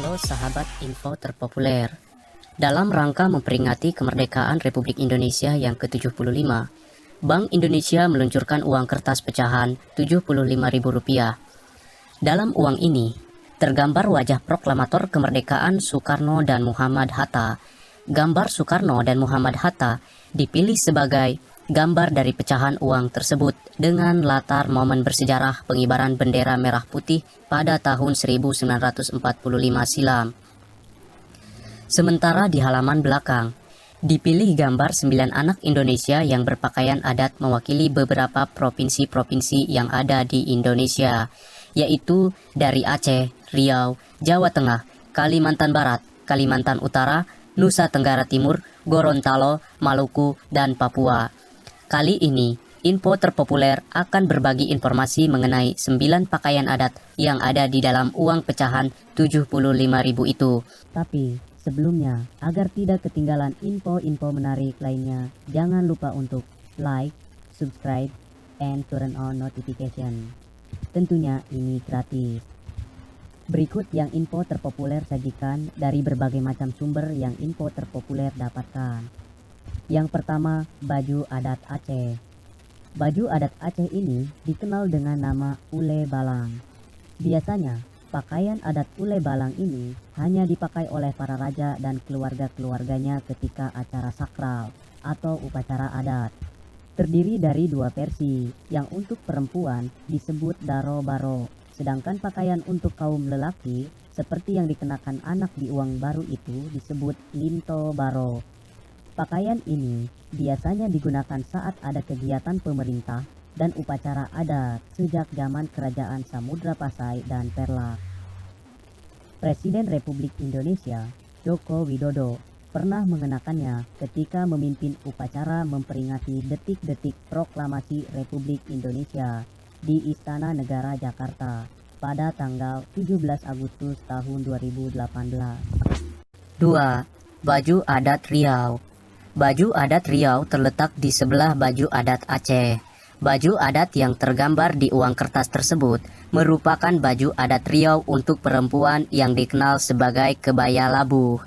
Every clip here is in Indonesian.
Halo sahabat info terpopuler. Dalam rangka memperingati kemerdekaan Republik Indonesia yang ke-75, Bank Indonesia meluncurkan uang kertas pecahan Rp75.000. Dalam uang ini, tergambar wajah proklamator kemerdekaan Soekarno dan Muhammad Hatta. Gambar Soekarno dan Muhammad Hatta dipilih sebagai gambar dari pecahan uang tersebut dengan latar momen bersejarah pengibaran bendera merah putih pada tahun 1945 silam. Sementara di halaman belakang, dipilih gambar 9 anak Indonesia yang berpakaian adat mewakili beberapa provinsi-provinsi yang ada di Indonesia, yaitu dari Aceh, Riau, Jawa Tengah, Kalimantan Barat, Kalimantan Utara, Nusa Tenggara Timur, Gorontalo, Maluku, dan Papua. Kali ini, info terpopuler akan berbagi informasi mengenai 9 pakaian adat yang ada di dalam uang pecahan Rp75.000 itu. Tapi sebelumnya, agar tidak ketinggalan info-info menarik lainnya, jangan lupa untuk like, subscribe, and turn on notification. Tentunya ini gratis. Berikut yang info terpopuler sajikan dari berbagai macam sumber yang info terpopuler dapatkan. Yang pertama, baju adat Aceh. Baju adat Aceh ini dikenal dengan nama ule balang. Biasanya, pakaian adat ule balang ini hanya dipakai oleh para raja dan keluarga-keluarganya ketika acara sakral atau upacara adat. Terdiri dari 2 versi, yang untuk perempuan disebut daro baro, sedangkan pakaian untuk kaum lelaki seperti yang dikenakan anak di uang baru itu disebut linto baro. Pakaian ini biasanya digunakan saat ada kegiatan pemerintah dan upacara adat sejak zaman Kerajaan Samudra Pasai dan Perlak. Presiden Republik Indonesia, Joko Widodo, pernah mengenakannya ketika memimpin upacara memperingati detik-detik proklamasi Republik Indonesia di Istana Negara Jakarta pada tanggal 17 Agustus tahun 2018. 2. Baju adat Riau. Baju adat Riau terletak di sebelah baju adat Aceh. Baju adat yang tergambar di uang kertas tersebut merupakan baju adat Riau untuk perempuan yang dikenal sebagai kebaya labuh.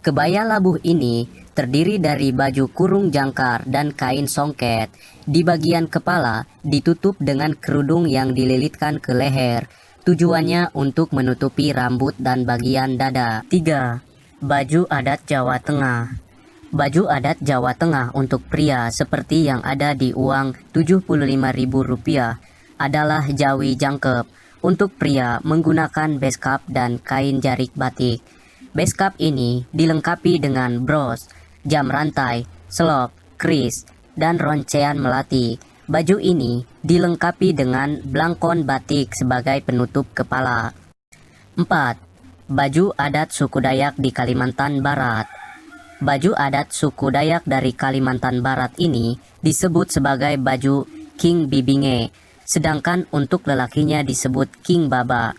Kebaya labuh ini terdiri dari baju kurung jangkar dan kain songket. Di bagian kepala ditutup dengan kerudung yang dililitkan ke leher. Tujuannya untuk menutupi rambut dan bagian dada. 3. Baju adat Jawa Tengah. Baju adat Jawa Tengah untuk pria seperti yang ada di uang Rp75.000 adalah jawi jangkep. Untuk pria menggunakan beskap dan kain jarik batik. Beskap ini dilengkapi dengan bros, jam rantai, selop, kris, dan roncean melati. Baju ini dilengkapi dengan blangkon batik sebagai penutup kepala. 4. Baju adat suku Dayak di Kalimantan Barat. Baju adat suku Dayak dari Kalimantan Barat ini disebut sebagai baju King Bibinge, sedangkan untuk lelakinya disebut King Baba.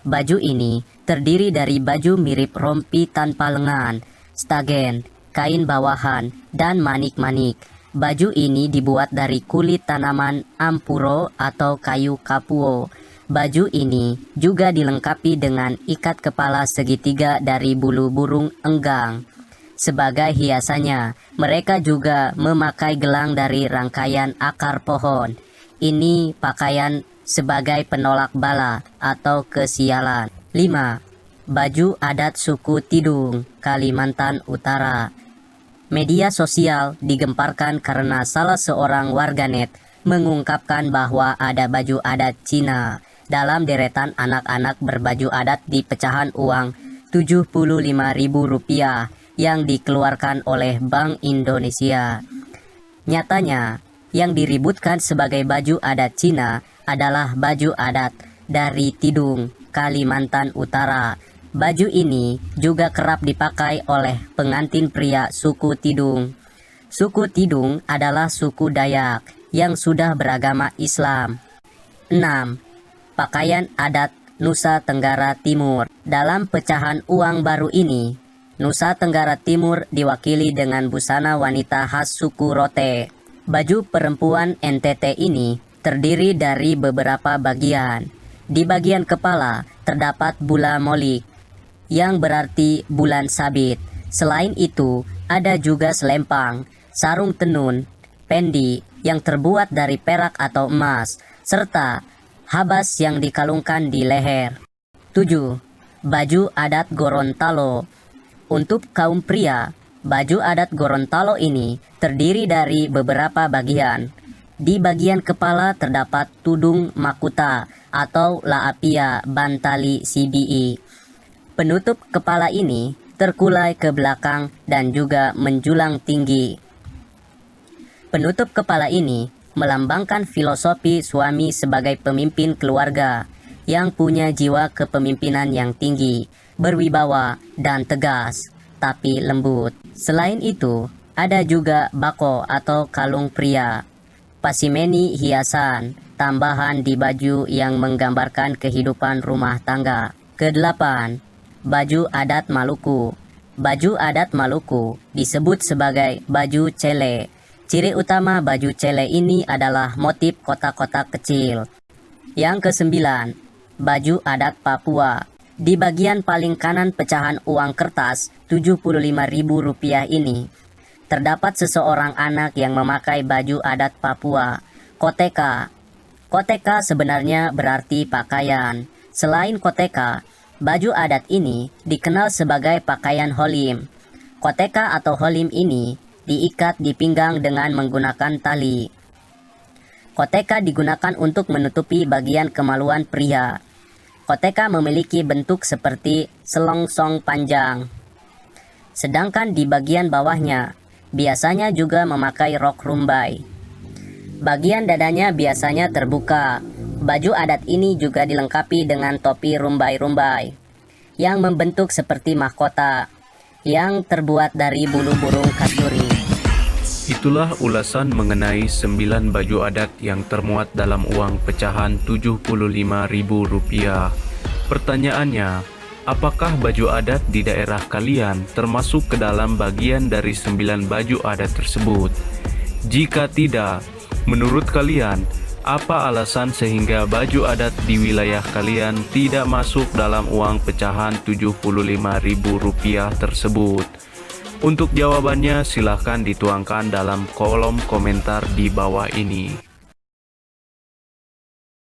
Baju ini terdiri dari baju mirip rompi tanpa lengan, stagen, kain bawahan, dan manik-manik. Baju ini dibuat dari kulit tanaman ampuro atau kayu kapuo. Baju ini juga dilengkapi dengan ikat kepala segitiga dari bulu burung enggang. Sebagai hiasannya, mereka juga memakai gelang dari rangkaian akar pohon. Ini pakaian sebagai penolak bala atau kesialan. 5. Baju adat suku Tidung, Kalimantan Utara. Media sosial digemparkan karena salah seorang warganet mengungkapkan bahwa ada baju adat Cina dalam deretan anak-anak berbaju adat di pecahan uang Rp75.000 yang dikeluarkan oleh Bank Indonesia. Nyatanya, yang diributkan sebagai baju adat Cina adalah baju adat dari Tidung, Kalimantan Utara. Baju ini juga kerap dipakai oleh pengantin pria suku Tidung. Suku Tidung adalah suku Dayak yang sudah beragama Islam. 6. Pakaian adat Nusa Tenggara Timur. Dalam pecahan uang baru ini, Nusa Tenggara Timur diwakili dengan busana wanita khas suku Rote. Baju perempuan NTT ini terdiri dari beberapa bagian. Di bagian kepala terdapat bula molik yang berarti bulan sabit. Selain itu, ada juga selempang, sarung tenun, pendi yang terbuat dari perak atau emas, serta habas yang dikalungkan di leher. 7. Baju adat Gorontalo. Untuk kaum pria, baju adat Gorontalo ini terdiri dari beberapa bagian. Di bagian kepala terdapat tudung makuta atau laapia bantali CBE. Penutup kepala ini terkulai ke belakang dan juga menjulang tinggi. Penutup kepala ini melambangkan filosofi suami sebagai pemimpin keluarga yang punya jiwa kepemimpinan yang tinggi, berwibawa dan tegas, tapi lembut. Selain itu, ada juga bako atau kalung pria, pasimeni hiasan, tambahan di baju yang menggambarkan kehidupan rumah tangga. Kedelapan, baju adat Maluku. Baju adat Maluku disebut sebagai baju cele. Ciri utama baju cele ini adalah motif kotak-kotak kecil. Yang kesembilan, baju adat Papua. Di bagian paling kanan pecahan uang kertas Rp75.000 ini, terdapat seseorang anak yang memakai baju adat Papua, koteka. Koteka sebenarnya berarti pakaian. Selain koteka, baju adat ini dikenal sebagai pakaian holim. Koteka atau holim ini diikat di pinggang dengan menggunakan tali. Koteka digunakan untuk menutupi bagian kemaluan pria. Koteka memiliki bentuk seperti selongsong panjang. Sedangkan di bagian bawahnya, biasanya juga memakai rok rumbai. Bagian dadanya biasanya terbuka. Baju adat ini juga dilengkapi dengan topi rumbai-rumbai yang membentuk seperti mahkota yang terbuat dari bulu burung kasturi. Itulah ulasan mengenai 9 baju adat yang termuat dalam uang pecahan Rp75.000. Pertanyaannya, apakah baju adat di daerah kalian termasuk ke dalam bagian dari 9 baju adat tersebut? Jika tidak, menurut kalian, apa alasan sehingga baju adat di wilayah kalian tidak masuk dalam uang pecahan Rp75.000 tersebut? Untuk jawabannya silahkan dituangkan dalam kolom komentar di bawah ini.